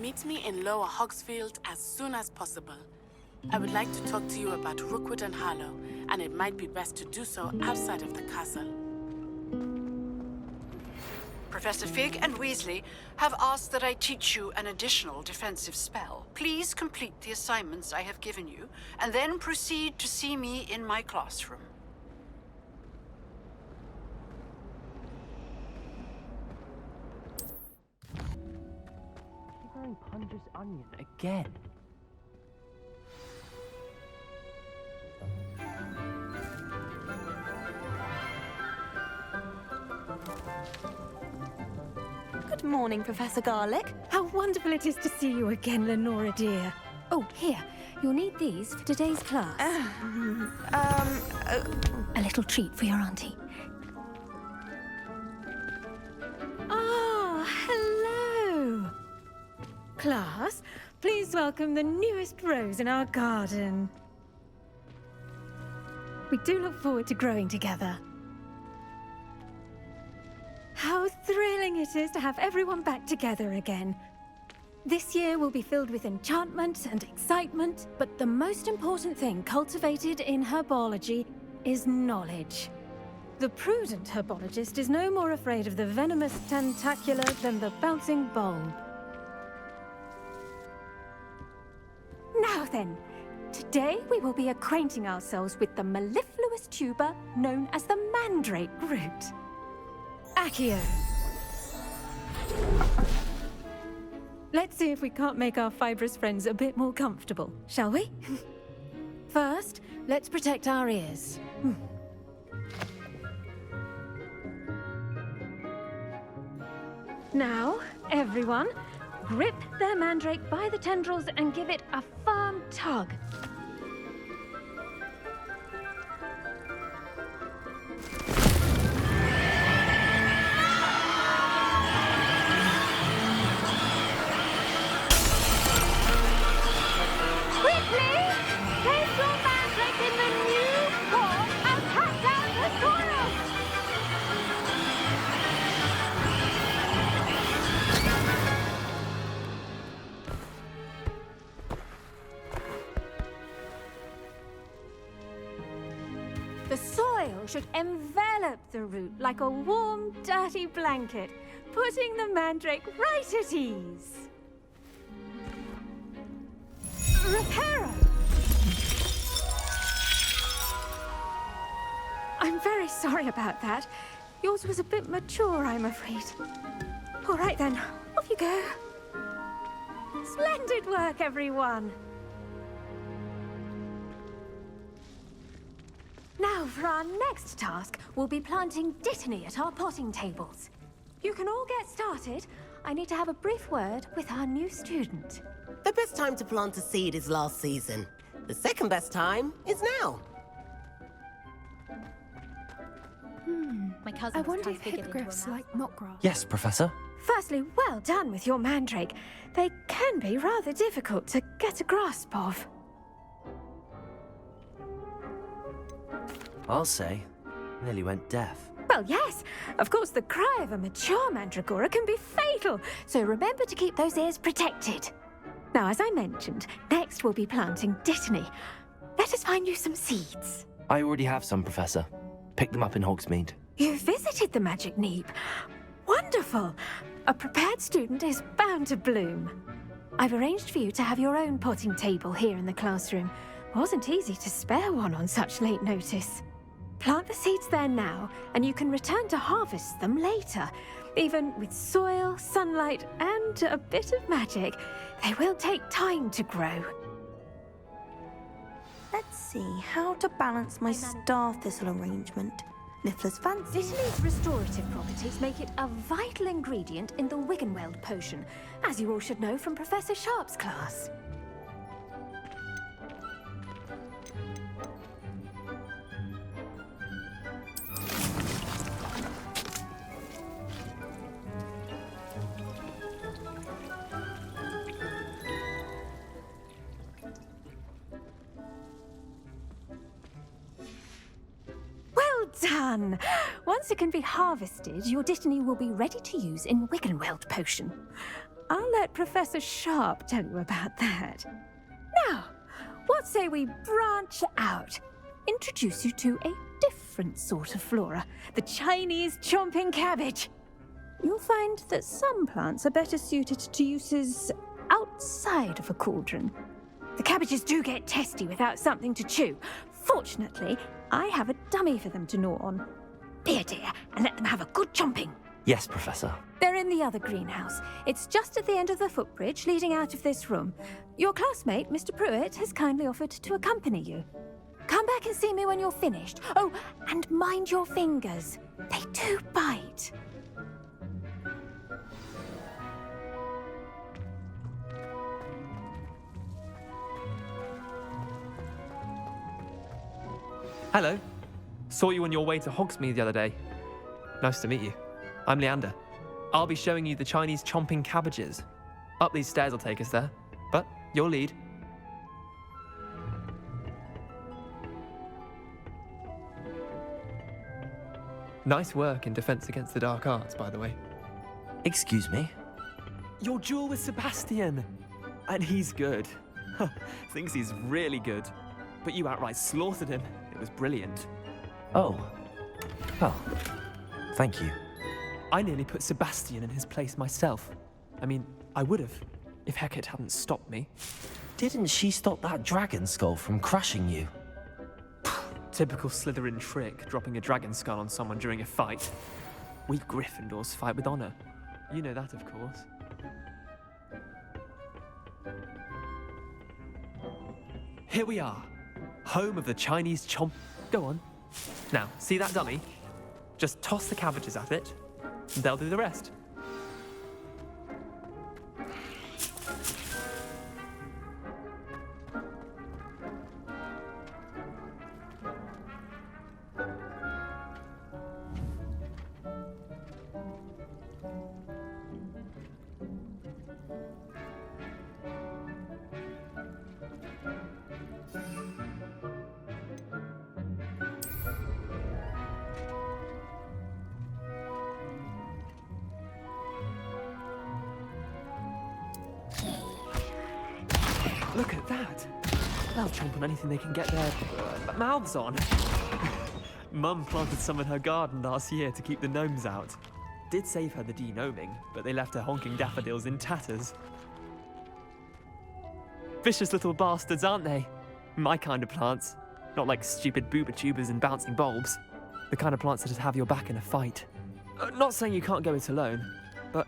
Meet me in Lower Hogsfield as soon as possible. I would like to talk to you about Rookwood and Harlow, and it might be best to do so outside of the castle. Professor Fig and Weasley have asked that I teach you an additional defensive spell. Please complete the assignments I have given you, and then proceed to see me in my classroom. You're wearing Punder's onion again. Good morning, Professor Garlick. How wonderful it is to see you again, Lenora dear. Oh, here. You'll need these for today's class. A little treat for your auntie. Ah, hello. Class, please welcome the newest rose in our garden. We do look forward to growing together. How thrilling it is to have everyone back together again. This year will be filled with enchantment and excitement, but the most important thing cultivated in herbology is knowledge. The prudent herbologist is no more afraid of the venomous tentacula than the bouncing bulb. Now then, today we will be acquainting ourselves with the mellifluous tuber known as the mandrake root. Accio. Let's see if we can't make our fibrous friends a bit more comfortable, shall we? First, let's protect our ears. Now, everyone, grip their mandrake by the tendrils and give it a firm tug. The soil should envelop the root like a warm, dirty blanket, putting the mandrake right at ease. Reparo! I'm very sorry about that. Yours was a bit mature, I'm afraid. All right then, off you go. Splendid work, everyone. Now, for our next task, we'll be planting dittany at our potting tables. You can all get started. I need to have a brief word with our new student. The best time to plant a seed is last season. The second best time is now. My cousin I wonder has if figured into a hippogriffs math. like knotgrass. Yes, Professor. Firstly, well done with your mandrake. They can be rather difficult to get a grasp of. I'll say. Nearly went deaf. Well, yes. Of course, the cry of a mature mandragora can be fatal, so remember to keep those ears protected. Now, as I mentioned, next we'll be planting dittany. Let us find you some seeds. I already have some, Professor. Picked them up in Hogsmeade. You visited the Magic Neep. Wonderful. A prepared student is bound to bloom. I've arranged for you to have your own potting table here in the classroom. Wasn't easy to spare one on such late notice. Plant the seeds there now, and you can return to harvest them later. Even with soil, sunlight, and a bit of magic, they will take time to grow. Let's see how to balance my star thistle arrangement. Niffler's fancy. Dittany's restorative properties make it a vital ingredient in the Wiggenweld potion, as you all should know from Professor Sharp's class. done! Once it can be harvested, your Dittany will be ready to use in Wiggenweld potion. I'll let Professor Sharp tell you about that. Now, what say we branch out? Introduce you to a different sort of flora, the Chinese chomping cabbage. You'll find that some plants are better suited to uses outside of a cauldron. The cabbages do get testy without something to chew. Fortunately, I have a dummy for them to gnaw on. Be a dear and let them have a good chomping. Yes, Professor. They're in the other greenhouse. It's just at the end of the footbridge leading out of this room. Your classmate, Mr. Pruitt, has kindly offered to accompany you. Come back and see me when you're finished. Oh, and mind your fingers. They do bite. Hello. Saw you on your way to Hogsmeade the other day. Nice to meet you. I'm Leander. I'll be showing you the Chinese chomping cabbages. Up these stairs will take us there, but you'll lead. Nice work in Defense Against the Dark Arts, by the way. Excuse me? Your duel with Sebastian! And he's good. Thinks he's really good. But you outright slaughtered him. It was brilliant. Oh. Well, thank you. I nearly put Sebastian in his place myself. I mean, I would have, if Hecate hadn't stopped me. Didn't she stop that dragon skull from crushing you? Typical Slytherin trick, dropping a dragon skull on someone during a fight. We Gryffindors fight with honor. You know that, of course. Here we are, home of the Chinese chomp. Go on. Now, see that dummy? Just toss the cabbages at it, and they'll do the rest. Look at that! They'll chomp on anything they can get their mouths on. Mum planted some in her garden last year to keep the gnomes out. Did save her the de-gnoming, but they left her honking daffodils in tatters. Vicious little bastards, aren't they? My kind of plants. Not like stupid booba tubers and bouncing bulbs. The kind of plants that just have your back in a fight. Not saying you can't go it alone, but,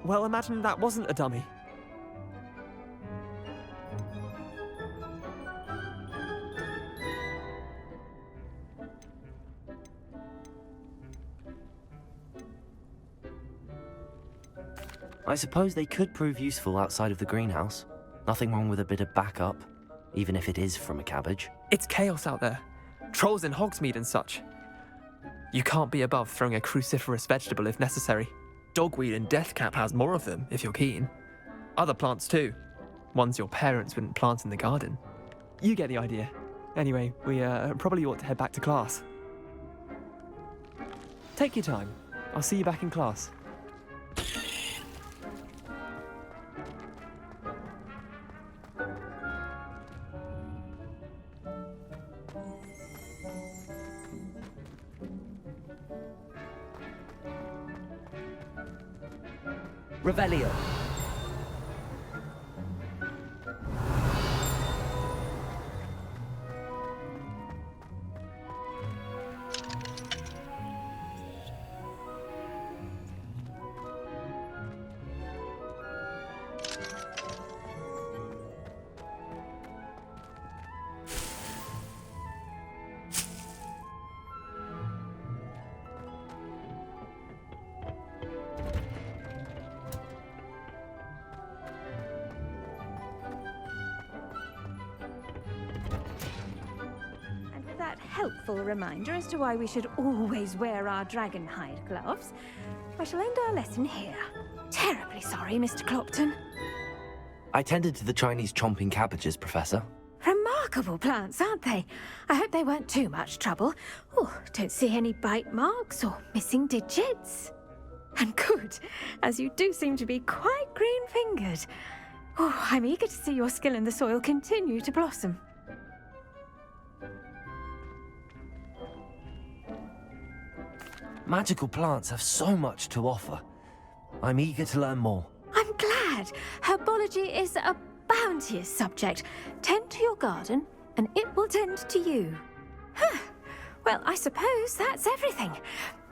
well, imagine that wasn't a dummy. I suppose they could prove useful outside of the greenhouse. Nothing wrong with a bit of backup, even if it is from a cabbage. It's chaos out there. Trolls in Hogsmeade and such. You can't be above throwing a cruciferous vegetable if necessary. Dogweed and deathcap has more of them, if you're keen. Other plants too. Ones your parents wouldn't plant in the garden. You get the idea. Anyway, we probably ought to head back to class. Take your time. I'll see you back in class. Revelio. Helpful reminder as to why we should always wear our dragonhide gloves, I shall end our lesson here. Terribly sorry, Mr. Clopton. I tended to the Chinese chomping cabbages, Professor. remarkable plants, aren't they? I hope they weren't too much trouble. Oh, don't see any bite marks or missing digits. And good, as you do seem to be quite green-fingered. Oh, I'm eager to see your skill in the soil continue to blossom. Magical plants have so much to offer. I'm eager to learn more. I'm glad. Herbology is a bounteous subject. Tend to your garden, and it will tend to you. Huh. Well, I suppose that's everything.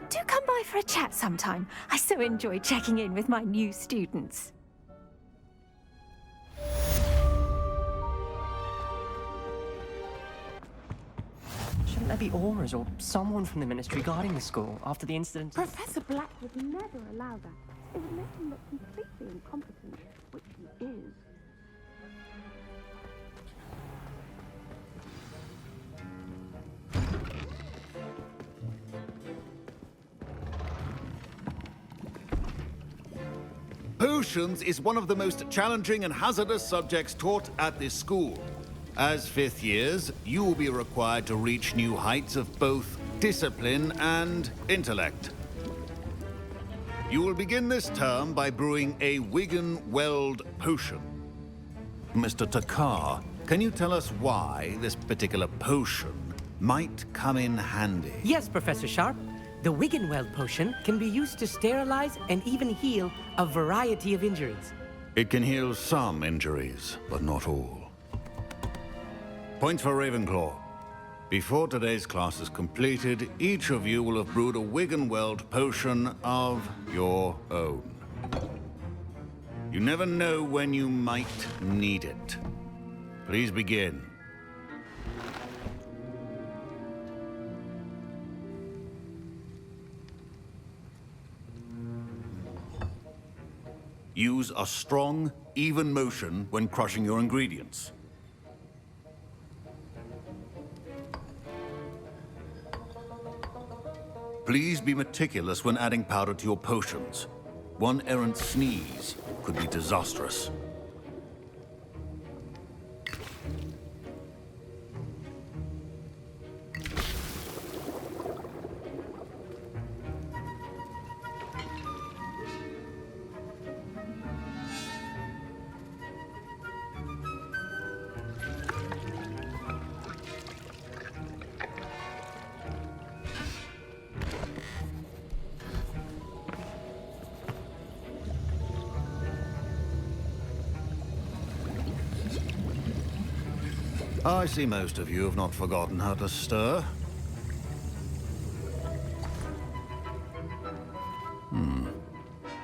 Do come by for a chat sometime. I so enjoy checking in with my new students. Shouldn't there be aurors or someone from the ministry guarding the school after the incident? Professor Black would never allow that. It would make him look completely incompetent, which he is. Potions is one of the most challenging and hazardous subjects taught at this school. As fifth years, you will be required to reach new heights of both discipline and intellect. You will begin this term by brewing a Wigan-Weld potion. Mr. Takar, can you tell us why this particular potion might come in handy? Yes, Professor Sharp. The Wigan-Weld potion can be used to sterilize and even heal a variety of injuries. It can heal some injuries, but not all. Points for Ravenclaw. Before today's class is completed, each of you will have brewed a Wigan-Weld potion of your own. You never know when you might need it. Please begin. Use a strong, even motion when crushing your ingredients. Please be meticulous when adding powder to your potions. One errant sneeze could be disastrous. I see most of you have not forgotten how to stir.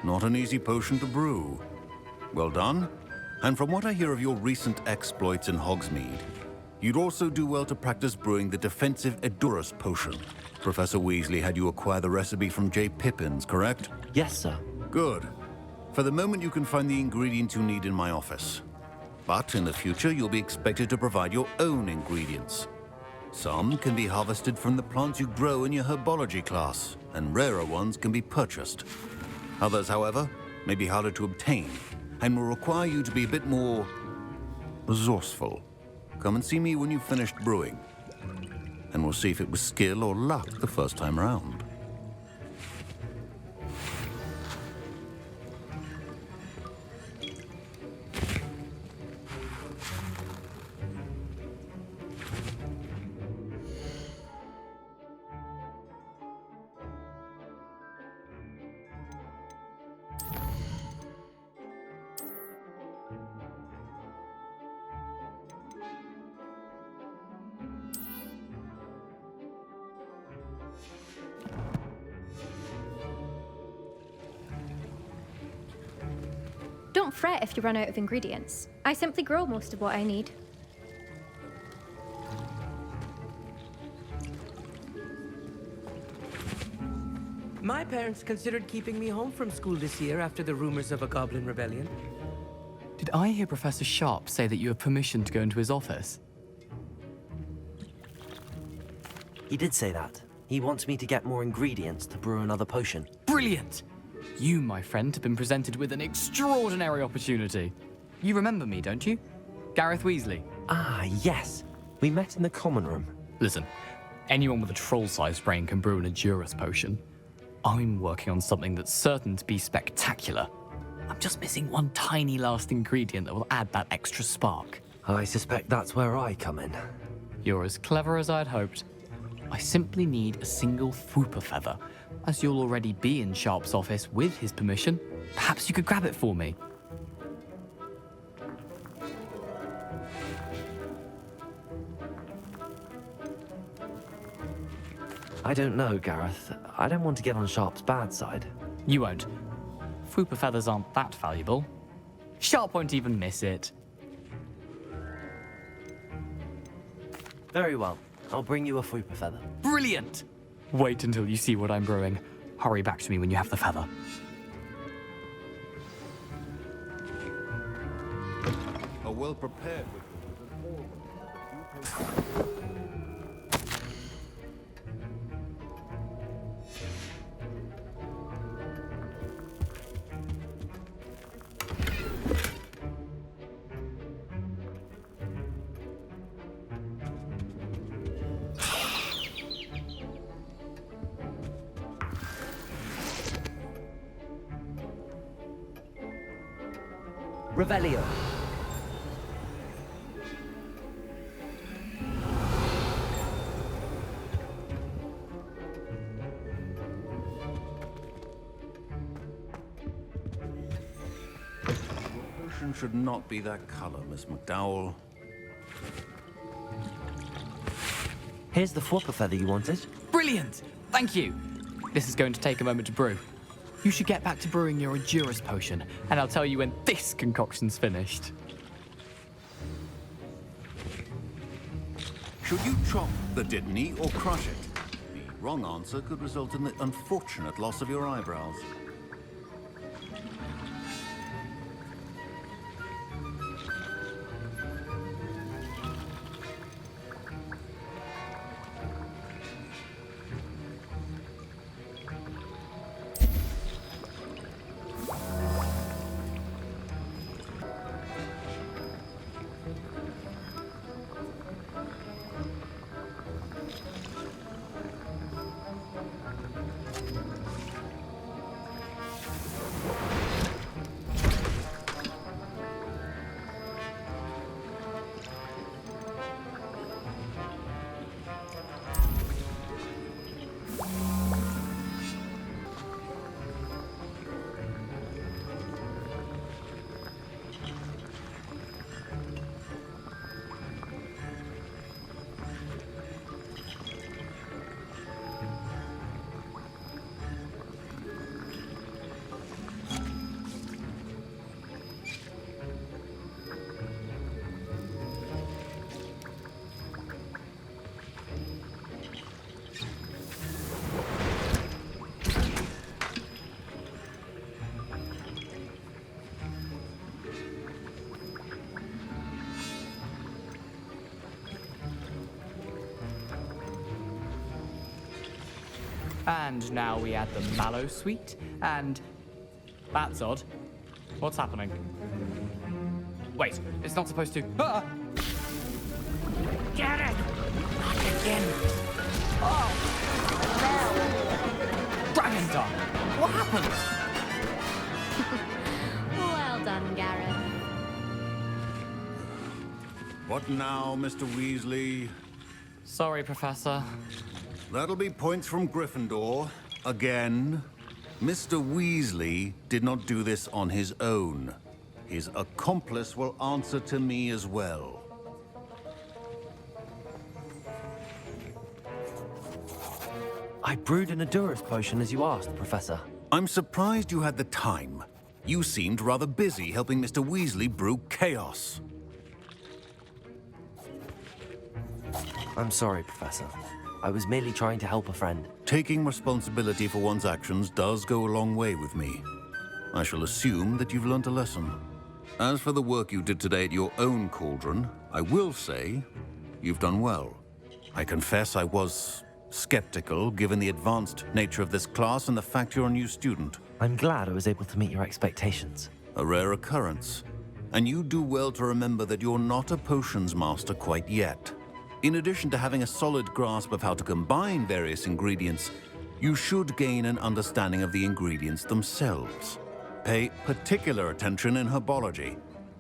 Not an easy potion to brew. Well done. And from what I hear of your recent exploits in Hogsmeade, you'd also do well to practice brewing the defensive Edurus potion. Professor Weasley had you acquire the recipe from J. Pippins, correct? Yes, sir. Good. For the moment, you can find the ingredients you need in my office. But in the future, you'll be expected to provide your own ingredients. Some can be harvested from the plants you grow in your herbology class, and rarer ones can be purchased. Others, however, may be harder to obtain, and will require you to be a bit more resourceful. Come and see me when you've finished brewing, and we'll see if it was skill or luck the first time round. Don't fret if you run out of ingredients. I simply grow most of what I need. My parents considered keeping me home from school this year after the rumors of a goblin rebellion. Did I hear Professor Sharp say that you have permission to go into his office? He did say that. He wants me to get more ingredients to brew another potion. Brilliant! You, my friend, have been presented with an extraordinary opportunity. You remember me, don't you? Gareth Weasley. Ah, yes. We met in the common room. Listen, anyone with a troll-sized brain can brew an Endurus potion. I'm working on something that's certain to be spectacular. I'm just missing one tiny last ingredient that will add that extra spark. I suspect that's where I come in. You're as clever as I'd hoped. I simply need a single Fwooper feather. As you'll already be in Sharp's office with his permission, perhaps you could grab it for me. I don't know, Gareth. I don't want to get on Sharp's bad side. You won't. Fwooper feathers aren't that valuable. Sharp won't even miss it. Very well. I'll bring you a Fwooper feather. Brilliant! Wait until you see what I'm brewing. Hurry back to me when you have the feather. A well-prepared Revelio. potion should not be that color, Miss McDowell. Here's the Fwooper feather you wanted. Brilliant! Thank you! This is going to take a moment to brew. You should get back to brewing your Endurus potion, and I'll tell you when this concoction's finished. Should you chop the Didney or crush it? The wrong answer could result in the unfortunate loss of your eyebrows. And now we add the mallow sweet, and... That's odd. What's happening? Wait, it's not supposed to... Ah! Get it! Not again. Oh! Dragon Dung! What happened? Well done, Gareth. What now, Mr. Weasley? Sorry, Professor. That'll be points from Gryffindor. Again. Mr. Weasley did not do this on his own. His accomplice will answer to me as well. I brewed an Endurus potion as you asked, Professor. I'm surprised you had the time. You seemed rather busy helping Mr. Weasley brew chaos. I'm sorry, Professor. I was merely trying to help a friend. Taking responsibility for one's actions does go a long way with me. I shall assume that you've learnt a lesson. As for the work you did today at your own cauldron, I will say you've done well. I confess I was skeptical, given the advanced nature of this class and the fact you're a new student. I'm glad I was able to meet your expectations. A rare occurrence. And you do well to remember that you're not a potions master quite yet. In addition to having a solid grasp of how to combine various ingredients, you should gain an understanding of the ingredients themselves. Pay particular attention in herbology.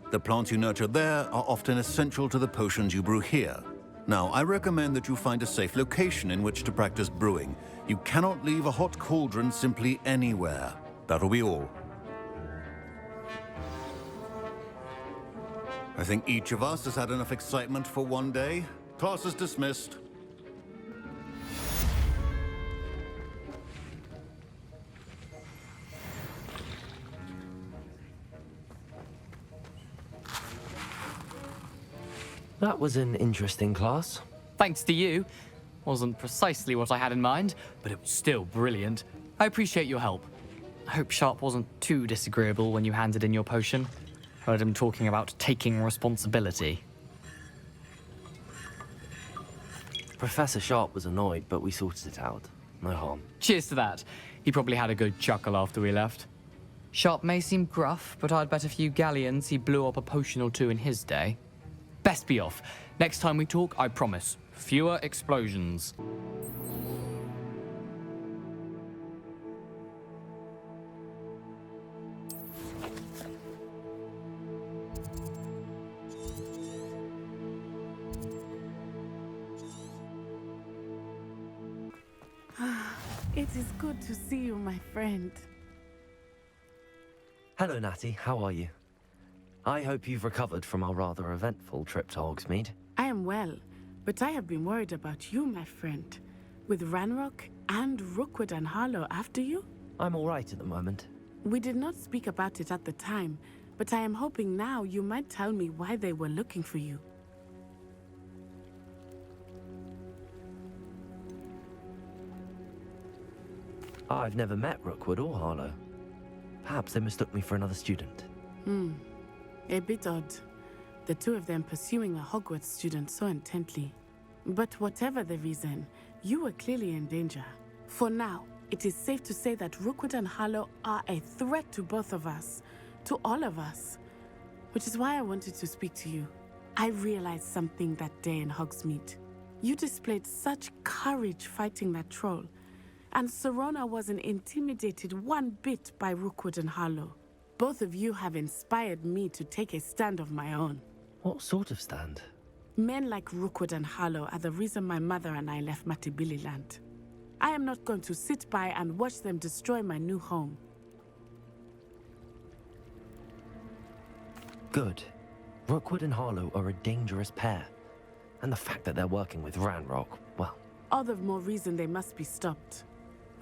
The plants you nurture there are often essential to the potions you brew here. Now, I recommend that you find a safe location in which to practice brewing. You cannot leave a hot cauldron simply anywhere. That'll be all. I think each of us has had enough excitement for one day. Class is dismissed. That was an interesting class. Thanks to you. Wasn't precisely what I had in mind, but it was still brilliant. I appreciate your help. I hope Sharp wasn't too disagreeable when you handed in your potion. Heard him talking about taking responsibility. Professor Sharp was annoyed, but we sorted it out. No harm. Cheers to that. He probably had a good chuckle after we left. Sharp may seem gruff, but I'd bet a few galleons he blew up a potion or two in his day. Best be off. Next time we talk, I promise, fewer explosions. It is good to see you, my friend. Hello, Natty. How are you? I hope you've recovered from our rather eventful trip to Hogsmeade. I am well, but I have been worried about you, my friend. With Ranrock and Rookwood and Harlow after you? I'm all right at the moment. We did not speak about it at the time, but I am hoping now you might tell me why they were looking for you. I've never met Rookwood or Harlow. Perhaps they mistook me for another student. A bit odd. The two of them pursuing a Hogwarts student so intently. But whatever the reason, you were clearly in danger. For now, it is safe to say that Rookwood and Harlow are a threat to both of us. To all of us. Which is why I wanted to speak to you. I realized something that day in Hogsmeade. You displayed such courage fighting that troll. And Serona wasn't intimidated one bit by Rookwood and Harlow. Both of you have inspired me to take a stand of my own. What sort of stand? Men like Rookwood and Harlow are the reason my mother and I left Matibili land. I am not going to sit by and watch them destroy my new home. Good. Rookwood and Harlow are a dangerous pair. And the fact that they're working with Ranrock, well... All the more reason they must be stopped.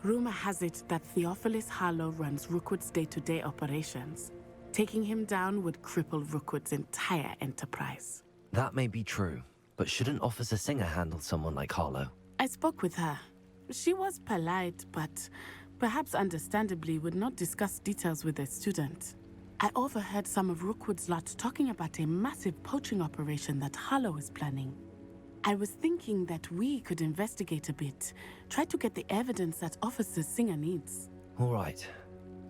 Rumor has it that Theophilus Harlow runs Rookwood's day-to-day operations. Taking him down would cripple Rookwood's entire enterprise. That may be true, but shouldn't Officer Singer handle someone like Harlow? I spoke with her. She was polite, but perhaps understandably would not discuss details with a student. I overheard some of Rookwood's lot talking about a massive poaching operation that Harlow is planning. I was thinking that we could investigate a bit, try to get the evidence that Officer Singer needs. All right,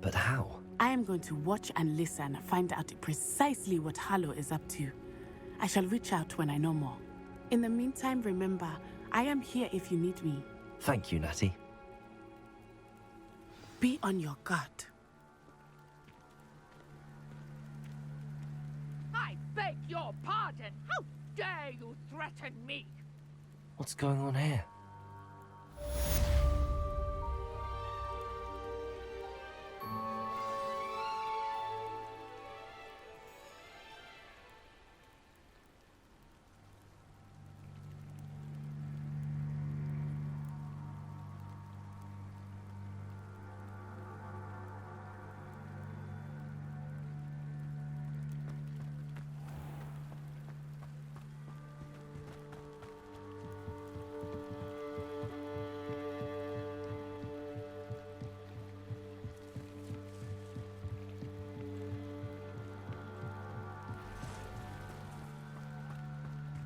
but how? I am going to watch and listen, find out precisely what Harlow is up to. I shall reach out when I know more. In the meantime, remember, I am here if you need me. Thank you, Natty. Be on your guard. I beg your pardon. How dare you threaten me? What's going on here?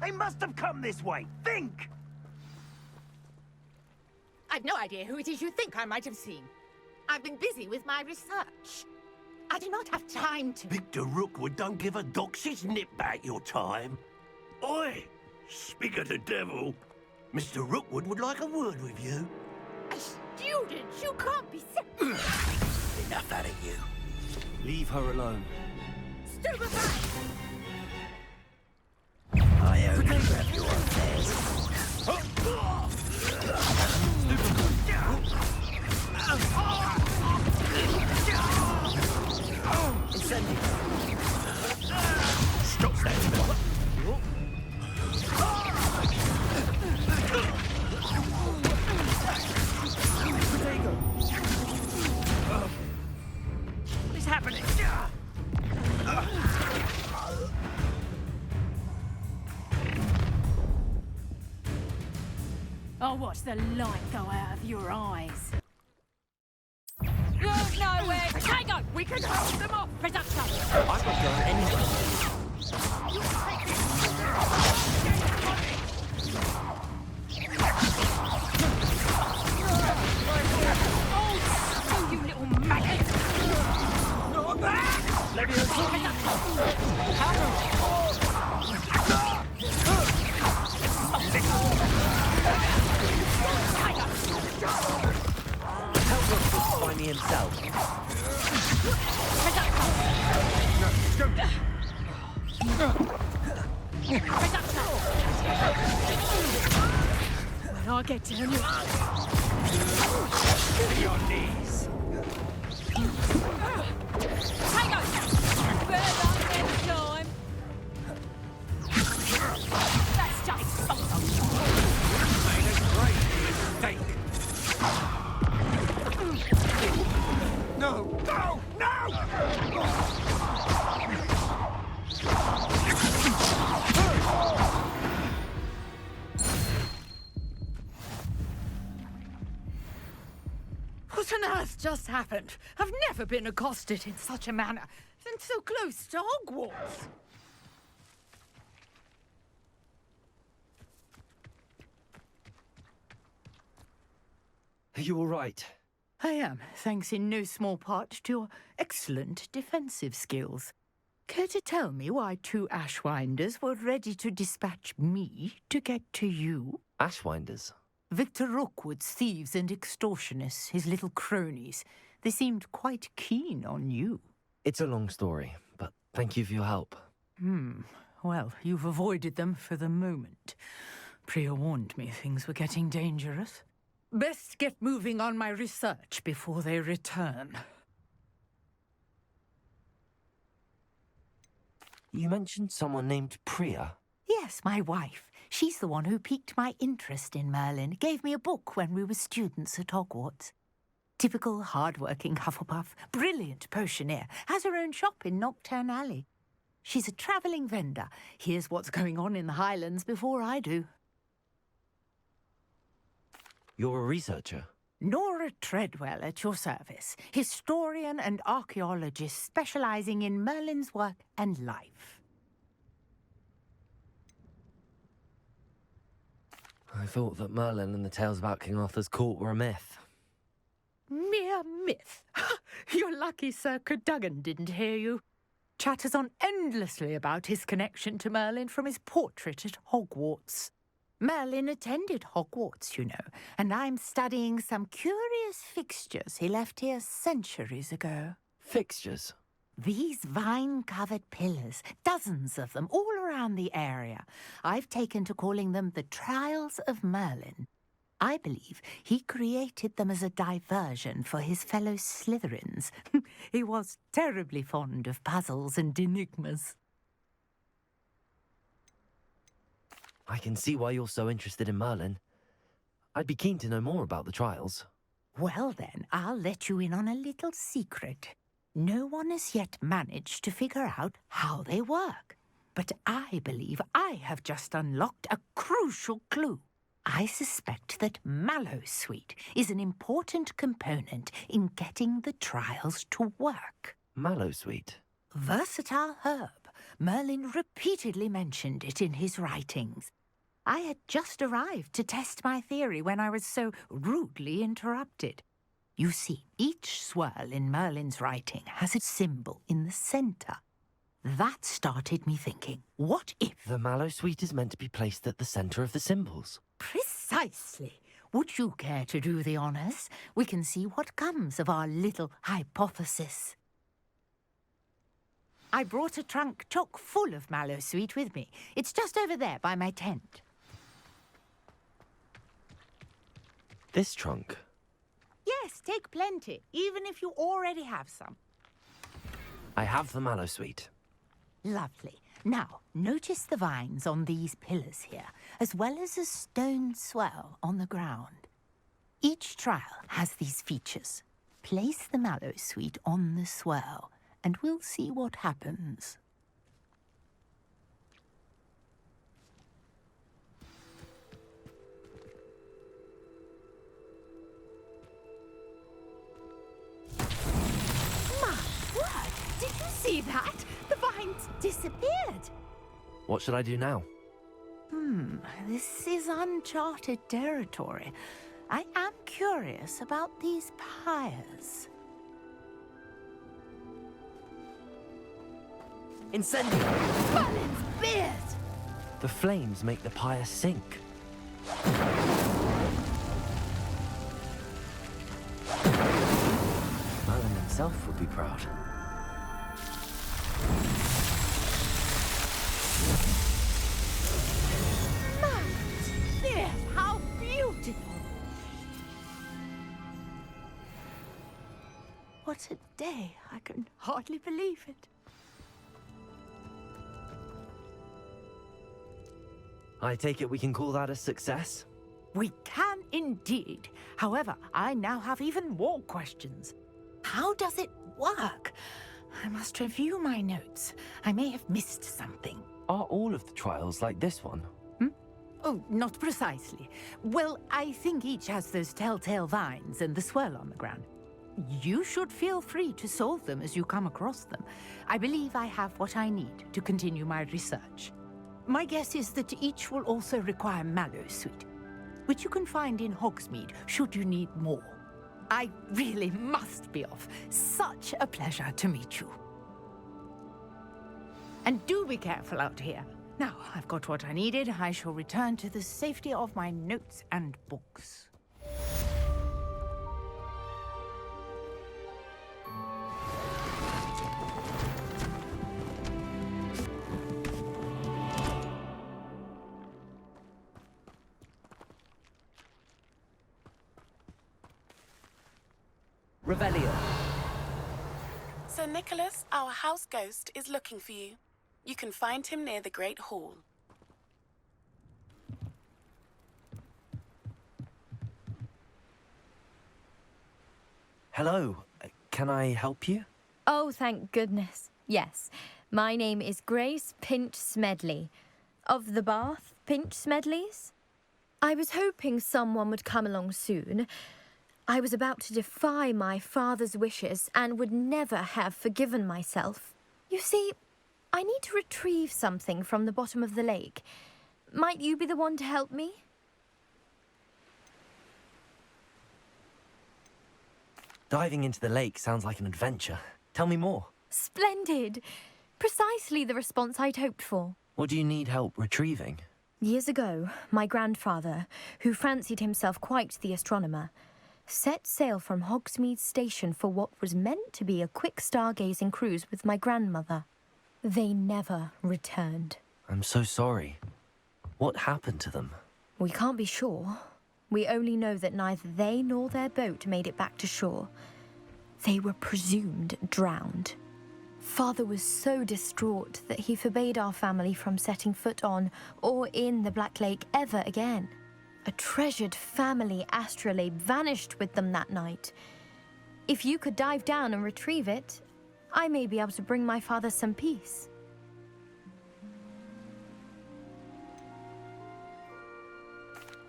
They must have come this way. Think! I've no idea who it is you think I might have seen. I've been busy with my research. I do not have time to... Victor Rookwood don't give a doxy's nip back your time. Oi! Speak of the devil. Mr. Rookwood would like a word with you. A student? You can't be Enough out of you. Leave her alone. stupefied! I only grab your affairs. Incendio. Stop standing there. What is happening? I'll watch the light go out of your eyes. There's nowhere to go! We can hold them off! Production! I could go anywhere. Oh, you little maggot! Not that! Let me Help find me himself. When I get to you. your knees. Hang on! Better luck next time. That's just Made a great mistake. No! No! No! What on earth just happened? I've never been accosted in such a manner, and so close to Hogwarts. Are you all right? I am, thanks in no small part to your excellent defensive skills. Care to tell me why 2 Ashwinders were ready to dispatch me to get to you? Ashwinders? Victor Rookwood's thieves and extortionists, his little cronies. They seemed quite keen on you. It's a long story, but thank you for your help. Well, you've avoided them for the moment. Priya warned me things were getting dangerous. Best get moving on my research before they return. You mentioned someone named Priya. Yes, my wife. She's the one who piqued my interest in Merlin. Gave me a book when we were students at Hogwarts. Typical hard-working Hufflepuff, brilliant potioneer, has her own shop in Knockturn Alley. She's a travelling vendor. Hears what's going on in the Highlands before I do. You're a researcher? Nora Treadwell at your service, historian and archaeologist specialising in Merlin's work and life. I thought that Merlin and the tales about King Arthur's court were a myth. Mere myth. You're lucky Sir Cadogan didn't hear you. Chatters on endlessly about his connection to Merlin from his portrait at Hogwarts. Merlin attended Hogwarts, you know, and I'm studying some curious fixtures he left here centuries ago. Fixtures? These vine-covered pillars, dozens of them, all around the area. I've taken to calling them the Trials of Merlin. I believe he created them as a diversion for his fellow Slytherins. He was terribly fond of puzzles and enigmas. I can see why you're so interested in Merlin. I'd be keen to know more about the trials. Well then, I'll let you in on a little secret. No one has yet managed to figure out how they work. But I believe I have just unlocked a crucial clue. I suspect that Mallowsweet is an important component in getting the trials to work. Mallowsweet? Versatile herb. Merlin repeatedly mentioned it in his writings. I had just arrived to test my theory when I was so rudely interrupted. You see, each swirl in Merlin's writing has a symbol in the centre. That started me thinking, what if... The mallow sweet is meant to be placed at the center of the symbols. Precisely. Would you care to do the honors? We can see what comes of our little hypothesis. I brought a trunk chock full of mallow sweet with me. It's just over there by my tent. This trunk? Yes, take plenty, even if you already have some. I have the mallow sweet. Lovely. Now, notice the vines on these pillars here, as well as a stone swell on the ground. Each trial has these features. Place the mallow sweet on the swell, and we'll see what happens. My word! Did you see that? The vines disappeared. What should I do now? This is uncharted territory. I am curious about these pyres. Incendio! Merlin's beard! The flames make the pyre sink. Merlin himself would be proud. Merlin's beard! How beautiful! What a day! I can hardly believe it. I take it we can call that a success? We can indeed. However, I now have even more questions. How does it work? I must review my notes. I may have missed something. Are all of the trials like this one? Oh, not precisely. Well, I think each has those telltale vines and the swirl on the ground. You should feel free to solve them as you come across them. I believe I have what I need to continue my research. My guess is that each will also require mallow sweet, which you can find in Hogsmeade should you need more. I really must be off. Such a pleasure to meet you. And do be careful out here. Now, I've got what I needed. I shall return to the safety of my notes and books. Revelio. Sir Nicholas, our house ghost, is looking for you. You can find him near the Great Hall. Hello. Can I help you? Oh, thank goodness. Yes. My name is Grace Pinch Smedley. Of the Bath Pinch Smedleys? I was hoping someone would come along soon. I was about to defy my father's wishes and would never have forgiven myself. You see, I need to retrieve something from the bottom of the lake. Might you be the one to help me? Diving into the lake sounds like an adventure. Tell me more. Splendid! Precisely the response I'd hoped for. What do you need help retrieving? Years ago, my grandfather, who fancied himself quite the astronomer, set sail from Hogsmeade Station for what was meant to be a quick stargazing cruise with my grandmother. They never returned. I'm so sorry. What happened to them? We can't be sure. We only know that neither they nor their boat made it back to shore. They were presumed drowned. Father was so distraught that he forbade our family from setting foot on or in the Black Lake ever again. A treasured family astrolabe vanished with them that night. If you could dive down and retrieve it, I may be able to bring my father some peace.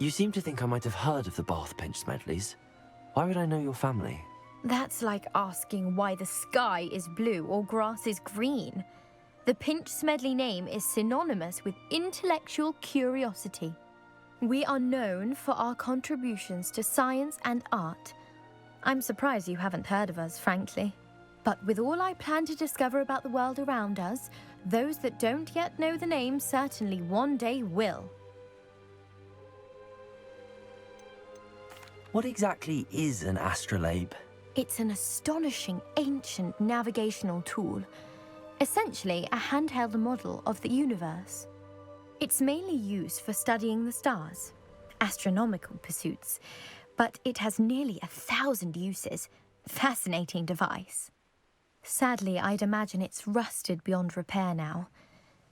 You seem to think I might have heard of the Bath Pinch Smedleys. Why would I know your family? That's like asking why the sky is blue or grass is green. The Pinch Smedley name is synonymous with intellectual curiosity. We are known for our contributions to science and art. I'm surprised you haven't heard of us, frankly. But with all I plan to discover about the world around us, those that don't yet know the name certainly one day will. What exactly is an astrolabe? It's an astonishing ancient navigational tool, essentially a handheld model of the universe. It's mainly used for studying the stars, astronomical pursuits, but it has nearly 1,000 uses. Fascinating device. Sadly, I'd imagine it's rusted beyond repair now.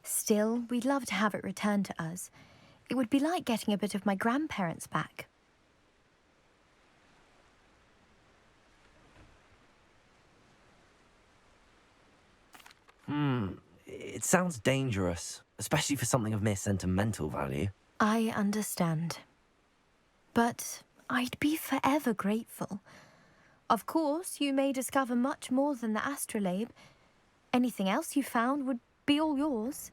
Still, we'd love to have it returned to us. It would be like getting a bit of my grandparents back. It sounds dangerous, especially for something of mere sentimental value. I understand. But I'd be forever grateful. Of course, you may discover much more than the astrolabe. Anything else you found would be all yours.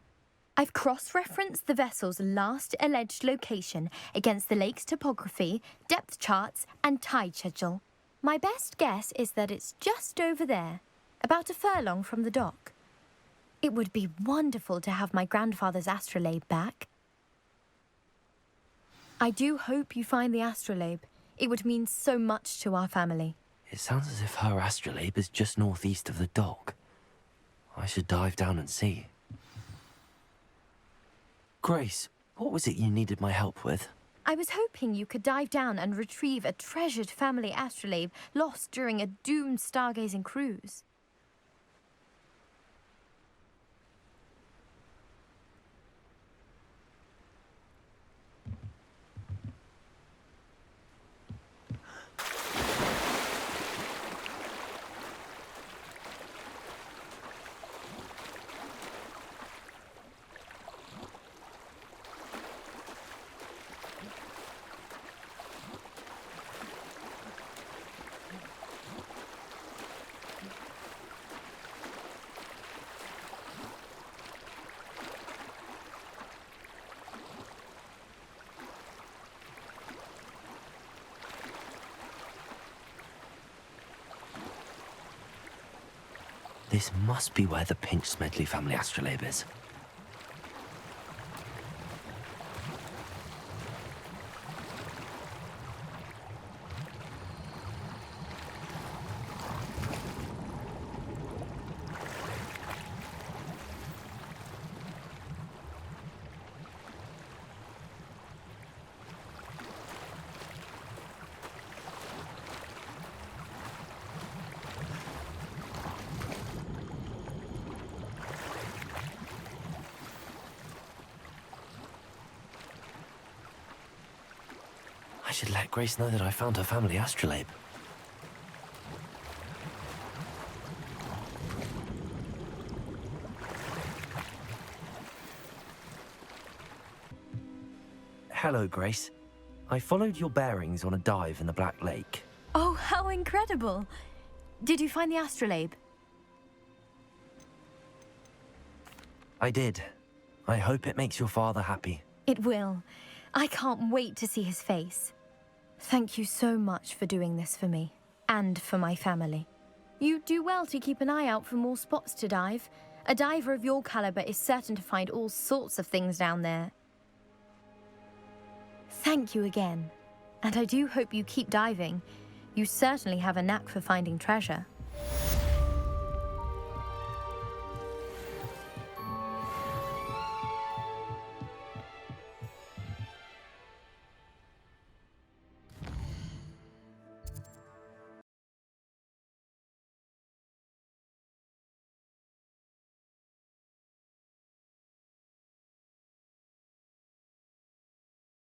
I've cross-referenced the vessel's last alleged location against the lake's topography, depth charts, and tide schedule. My best guess is that it's just over there, about a furlong from the dock. It would be wonderful to have my grandfather's astrolabe back. I do hope you find the astrolabe. It would mean so much to our family. It sounds as if her astrolabe is just northeast of the dock. I should dive down and see. Grace, what was it you needed my help with? I was hoping you could dive down and retrieve a treasured family astrolabe lost during a doomed stargazing cruise. This must be where the Pinch-Smedley family astrolabe is. I should let Grace know that I found her family astrolabe. Hello, Grace. I followed your bearings on a dive in the Black Lake. Oh, how incredible! Did you find the astrolabe? I did. I hope it makes your father happy. It will. I can't wait to see his face. Thank you so much for doing this for me, and for my family. You do well to keep an eye out for more spots to dive. A diver of your caliber is certain to find all sorts of things down there. Thank you again, and I do hope you keep diving. You certainly have a knack for finding treasure.